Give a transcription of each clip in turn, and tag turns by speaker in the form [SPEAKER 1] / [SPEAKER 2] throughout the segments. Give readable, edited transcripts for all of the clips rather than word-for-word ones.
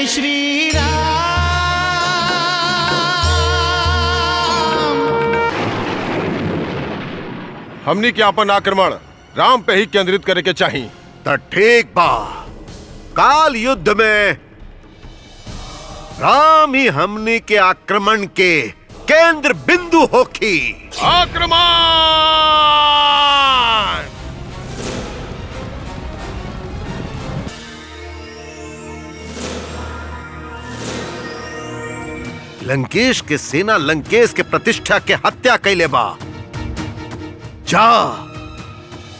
[SPEAKER 1] श्री राम।
[SPEAKER 2] हमनी के अपन आक्रमण राम पे ही केंद्रित करे के चाहिए।
[SPEAKER 3] तो ठीक बा, काल युद्ध में राम ही हमनी के आक्रमण के केंद्र बिंदु होखी।
[SPEAKER 2] आक्रमण!
[SPEAKER 3] लंकेश के सेना लंकेश के प्रतिष्ठा के हत्या कैले बा। जा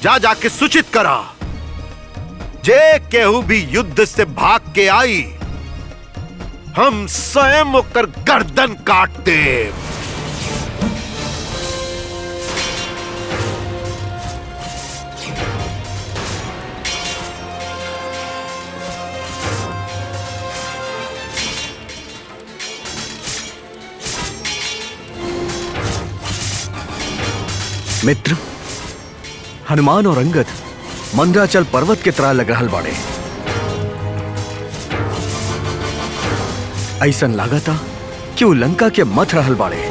[SPEAKER 3] जा जाके सूचित करा, जे केहू भी युद्ध से भाग के आई हम स्वयं ओकर गर्दन काट दे।
[SPEAKER 4] मित्र, हनुमान और अंगद मंदराचल पर्वत के तरह लग रहल बाड़े। ऐसन लागता कि वो लंका के मथ रहल बाड़े।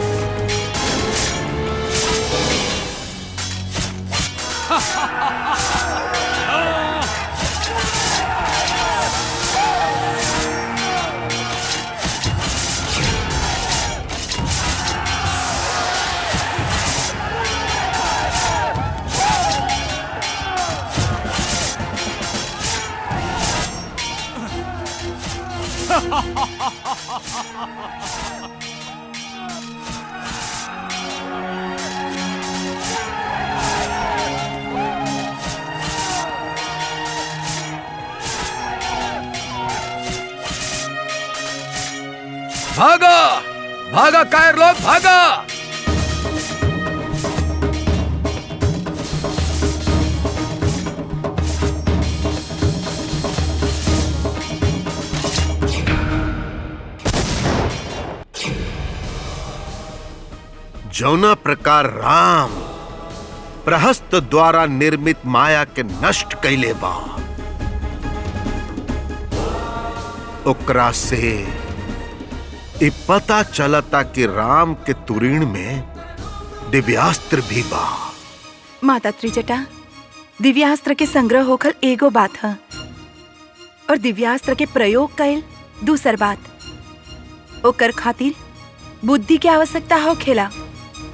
[SPEAKER 5] भागा भागा कायर लोग, भागा!
[SPEAKER 3] जौना प्रकार राम प्रहस्त द्वारा निर्मित माया के नष्ट कैले बा, ओकरा से इ पता चलता कि राम के तुरीण में दिव्यास्त्र भी बा।
[SPEAKER 6] माता त्रिजटा, दिव्यास्त्र के संग्रह होखल एगो बात है और दिव्यास्त्र के प्रयोग कैल दूसर बात। ओकर खातिर बुद्धि की आवश्यकता होखेला।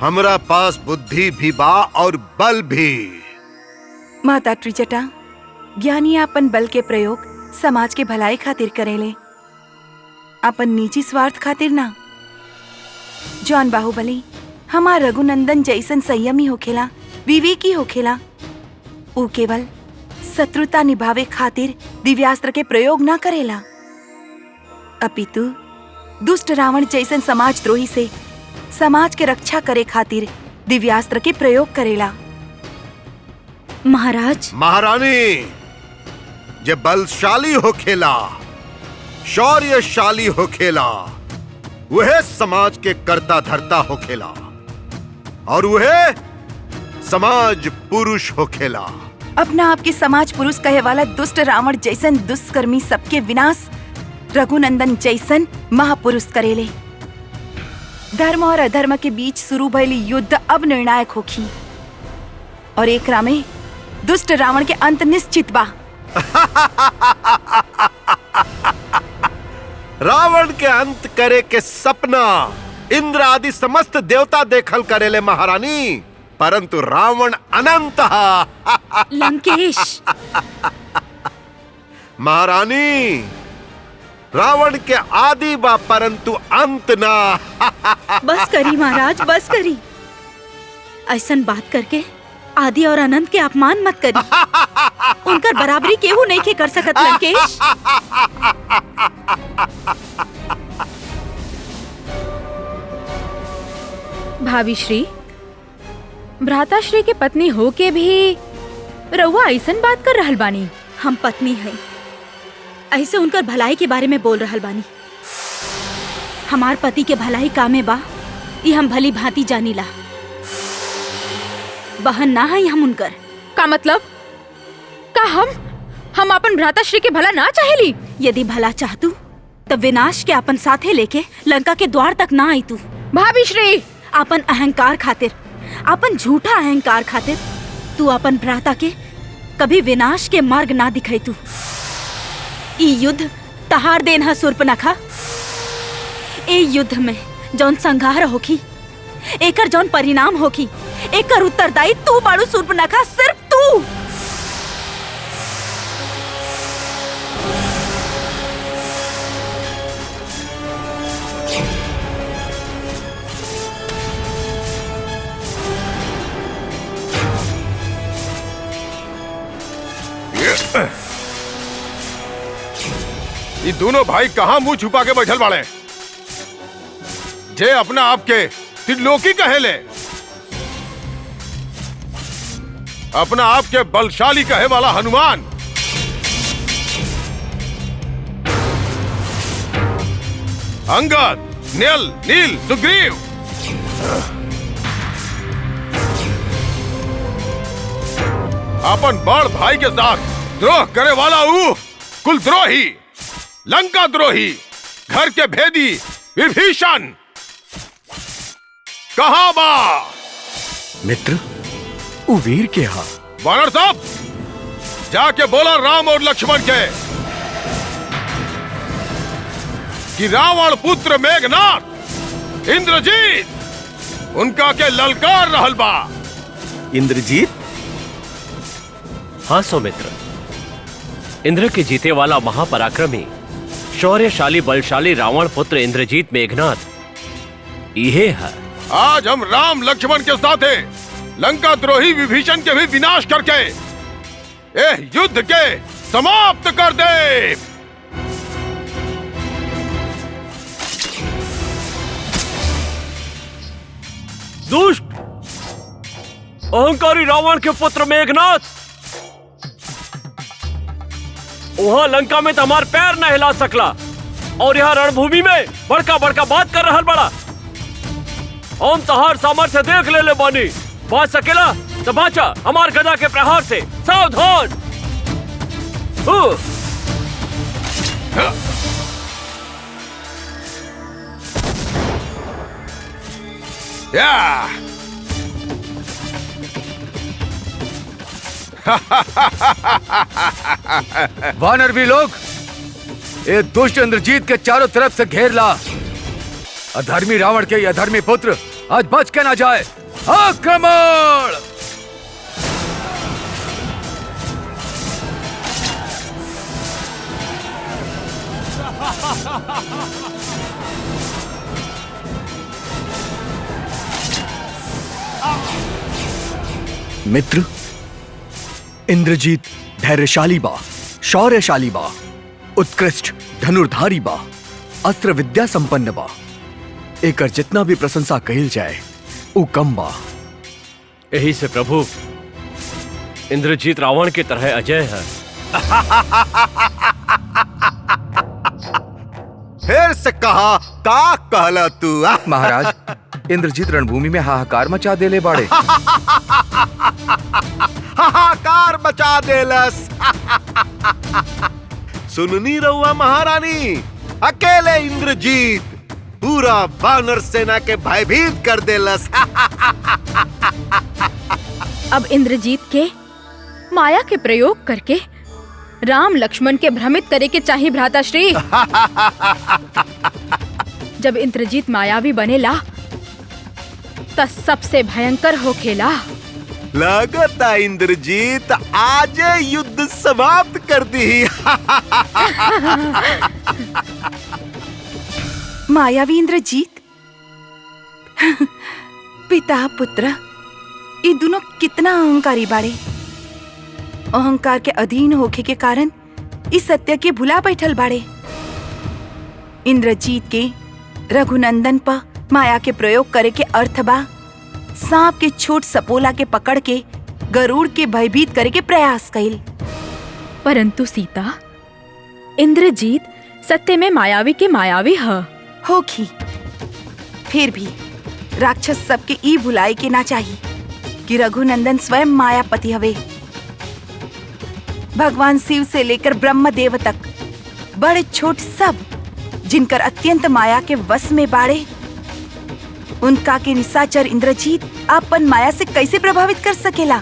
[SPEAKER 3] हमरा पास बुद्धि भी बा और बल भी।
[SPEAKER 6] माता त्रिजटा, ज्ञानी अपन बल के प्रयोग समाज के भलाई खातिर करेले, अपन निजी स्वार्थ खातिर ना। जॉन बाहुबली हमार रघुनंदन जैसन संयमी होखेला, विवेकी होखेला। ऊ केवल शत्रुता निभावे खातिर दिव्यास्त्र के प्रयोग ना करेला, अपितु दुष्ट रावण जैसन समाजद्रोही से समाज के रक्षा करे खातिर दिव्यास्त्र के प्रयोग करेला।
[SPEAKER 7] महाराज,
[SPEAKER 3] महारानी, जे बलशाली होखेला, शौर्यशाली होखेला, वह समाज के कर्ता धर्ता होखेला और वह समाज पुरुष होखेला।
[SPEAKER 6] अपना आपके समाज पुरुष कहे वाला दुष्ट रावण जैसन दुष्कर्मी सबके विनाश रघुनंदन जैसन महापुरुष करेले। धर्म और अधर्म के बीच शुरू भइली युद्ध अब निर्णायक होखी और एकरा में दुष्ट रावण के अंत निश्चित बा।
[SPEAKER 3] रावण के अंत करे के सपना इंद्र आदि समस्त देवता देखल करेले महारानी, परंतु रावण अनंत हा।
[SPEAKER 7] लंकेश!
[SPEAKER 3] महारानी, रावण के आदि बा परंतु अंत ना।
[SPEAKER 7] बस करी महाराज, बस करी। ऐसन बात करके आदि और अनंत के अपमान मत करी। उनकर बराबरी केहू नहीं के कर सकत लंकेश।
[SPEAKER 8] भाभी श्री, भ्राता श्री के पत्नी हो के भी रउआ ऐसन बात कर रहल बानी।
[SPEAKER 7] हम पत्नी हैं, ऐसे उनकर भलाई के बारे में बोल रहल बानी। हमार पति के भलाई कामे बा, ये हम भली भांति जानीला। बहन ना है हम उनकर।
[SPEAKER 8] का मतलब? का हम अपन भ्राता श्री के भला ना चाहेली?
[SPEAKER 7] यदि भला चाहतू तब विनाश के अपन साथे लेके लंका के द्वार तक ना आई तू।
[SPEAKER 8] भाभी श्री,
[SPEAKER 7] अपन अहंकार खातिर, अपन झूठा अहंकार खातिर तू अपन भ्राता के कभी विनाश के मार्ग ना दिखाई तू। ई युद्ध तहार देन है शूर्पणखा। ए युद्ध में जौन संघार होखी, एकर जौन परिणाम होखी, एकर उत्तरदायी तू बाड़ू शूर्पणखा, सिर्फ तू।
[SPEAKER 2] ये दोनों भाई कहाँ मुंह छुपा के बैठल बाड़े? जे अपना आपके त्रिलोकी कहेले, अपना आपके बलशाली कहे वाला हनुमान, अंगद, नील, सुग्रीव, अपन बड़ भाई के साथ द्रोह करे वाला कुलद्रोही, लंका द्रोही, घर के भेदी विभीषण कहां बा?
[SPEAKER 4] मित्र, उ वीर के हा।
[SPEAKER 2] वानर साहब, जाके बोला राम और लक्ष्मण के कि रावण पुत्र मेघनाथ इंद्रजीत उनका के ललकार रहल बा।
[SPEAKER 4] इंद्रजीत?
[SPEAKER 1] हाँ सौमित्र, इंद्र के जीते वाला महापराक्रमी, शौर्यशाली, बलशाली रावण पुत्र इंद्रजीत मेघनाथ इहे है।
[SPEAKER 2] आज हम राम लक्ष्मण के साथे लंका द्रोही विभीषण के भी विनाश करके एह युद्ध के समाप्त कर दे।
[SPEAKER 1] दुष्ट अहंकारी रावण के पुत्र मेघनाथ, वहां लंका में तमार पैर न हिला सकला और यहाँ रणभूमि में बड़का बड़का बात कर रहा बड़ा। हम तहार सामर्थ्य देख ले बानी, बाच सकेला तो बाचा हमार गदा के प्रहार से। सावधान।
[SPEAKER 2] या
[SPEAKER 5] वानर भी लोग, ये दुष्ट इंद्रजीत के चारों तरफ से घेर ला। अधर्मी रावण के अधर्मी पुत्र आज बच के ना जाए। आक्रमण!
[SPEAKER 4] मित्र, इंद्रजीत धैर्यशाली बा, शौर्यशाली बा, उत्कृष्ट धनुर्धारी बा, अस्त्र विद्या संपन्न बा। एकर जितना भी प्रशंसा कहिल जाए उ कम बा।
[SPEAKER 1] यही से प्रभु इंद्रजीत रावण की तरह अजय है।
[SPEAKER 3] फिर से कहा का कहला तू?
[SPEAKER 5] महाराज, इंद्रजीत रणभूमि में हाहाकार मचा देले बाड़े।
[SPEAKER 3] हाहाकार मचा देलस। सुननी रहुआ महारानी, अकेले इंद्रजीत पूरा वानर सेना के भयभीत कर देलस।
[SPEAKER 8] अब इंद्रजीत के माया के प्रयोग करके राम लक्ष्मण के भ्रमित करे के चाहिए भ्राताश्री। जब इंद्रजीत मायावी बनेला त सबसे भयंकर हो खेला।
[SPEAKER 3] लगता इंद्रजीत आज युद्ध समाप्त कर दी।
[SPEAKER 6] मायावी इंद्रजीत, पिता पुत्र, ये दोनों कितना अहंकारी बाड़े। अहंकार के अधीन होखे के कारण इस सत्य के भुला बैठल बाड़े। इंद्रजीत के रघुनंदन पर माया के प्रयोग करे के अर्थ बा सांप के छोट सपोला के पकड़ के गरुड़ के भयभीत करे के प्रयास कइल।
[SPEAKER 8] परंतु सीता, इंद्रजीत सत्य में मायावी के मायावी है।
[SPEAKER 6] होखी, फिर भी राक्षस सबके ई भुलाई के ना चाहिए कि रघुनंदन स्वयं मायापति हवे। भगवान शिव से लेकर ब्रह्मदेव तक बड़े छोट सब जिनकर अत्यंत माया के वश में बाड़े, उनका के निशाचर इंद्रजीत अपन माया से कैसे प्रभावित कर सकेला?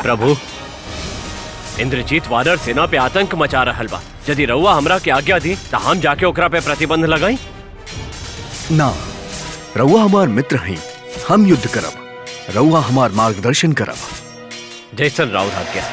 [SPEAKER 1] प्रभु, इंद्रजीत वानर सेना पे आतंक मचा रहल बा। यदि रउआ हमरा के आज्ञा दी तो हम जाके ओकरा पे प्रतिबंध लगाई।
[SPEAKER 4] ना, रउआ हमार मित्र हैं, हम युद्ध करब, रउआ हमार मार्गदर्शन करब।
[SPEAKER 1] जैसन राउत आज्ञा।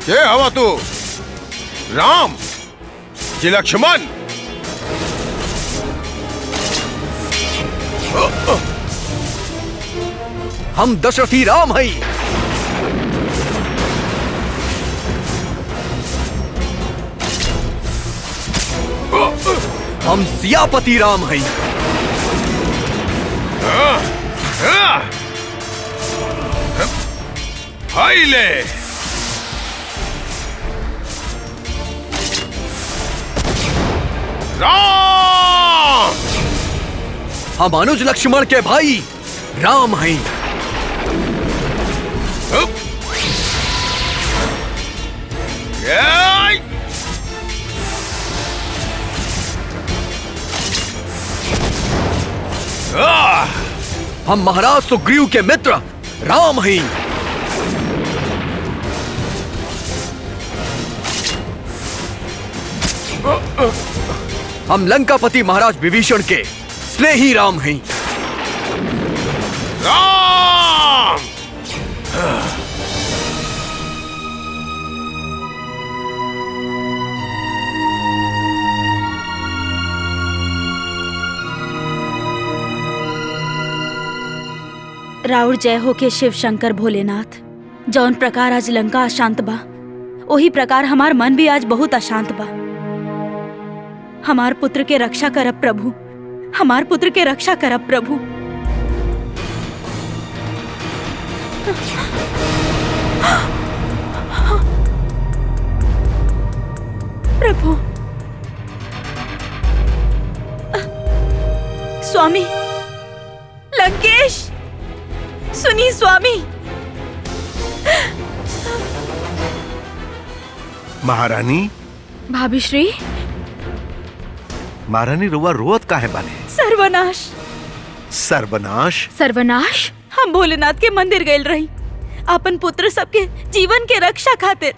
[SPEAKER 2] के हवा तू? राम कि लक्ष्मण?
[SPEAKER 4] हम दशरथी राम हैं। हम सियापति राम हैं।
[SPEAKER 2] हाय ले राम।
[SPEAKER 4] हम अनुज लक्ष्मण के भाई राम हैं। हम महाराज सुग्रीव के मित्र राम हैं। हम लंकापति महाराज विभीषण के स्नेही राम हैं।
[SPEAKER 2] राम!
[SPEAKER 7] राउर जय हो के शिव शंकर भोलेनाथ। जौन प्रकार आज लंका अशांत बा, वही प्रकार हमार मन भी आज बहुत अशांत बा। हमार पुत्र के रक्षा करब प्रभु, हमार पुत्र के रक्षा करब प्रभु। प्रभु स्वामी लंकेश, सुनिए स्वामी।
[SPEAKER 3] महारानी,
[SPEAKER 8] भाभी श्री,
[SPEAKER 3] महारानी रुआ रोवत काहे बाने?
[SPEAKER 7] सर्वनाश।
[SPEAKER 3] सर्वनाश?
[SPEAKER 8] सर्वनाश?
[SPEAKER 7] हम भोलेनाथ के मंदिर गए रही अपन पुत्र सबके जीवन के रक्षा खातिर,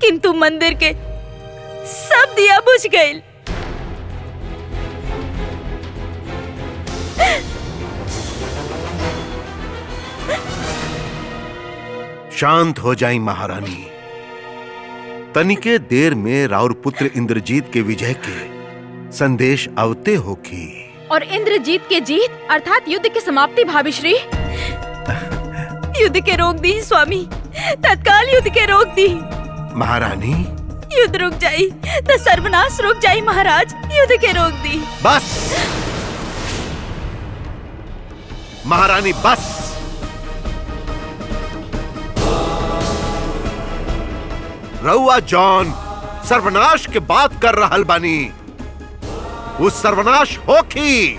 [SPEAKER 7] किंतु मंदिर के सब दिया बुझ गए।
[SPEAKER 3] शांत हो जाई महारानी। तनिके देर में राउर पुत्र इंद्रजीत के विजय के संदेश आवते होगी।
[SPEAKER 8] और इंद्रजीत के जीत अर्थात युद्ध की समाप्ति भाभी श्री।
[SPEAKER 7] युद्ध के रोक दी स्वामी, तत्काल युद्ध के रोक दी।
[SPEAKER 3] महारानी,
[SPEAKER 7] युद्ध रुक जाई तो सर्वनाश रुक जाई महाराज, युद्ध के रोक दी।
[SPEAKER 3] बस महारानी बस। रउआ जॉन सर्वनाश के बात कर रहल बानी, उस सर्वनाश होखी,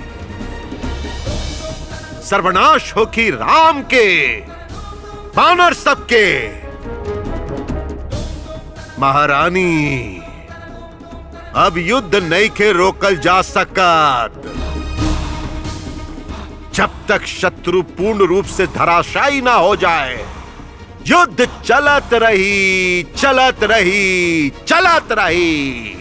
[SPEAKER 3] सर्वनाश होखी राम के, बानर सबके। महारानी, अब युद्ध नहीं के रोकल जा सकत। जब तक शत्रु पूर्ण रूप से धराशायी ना हो जाए, युद्ध चलत रही, चलत रही, चलत रही।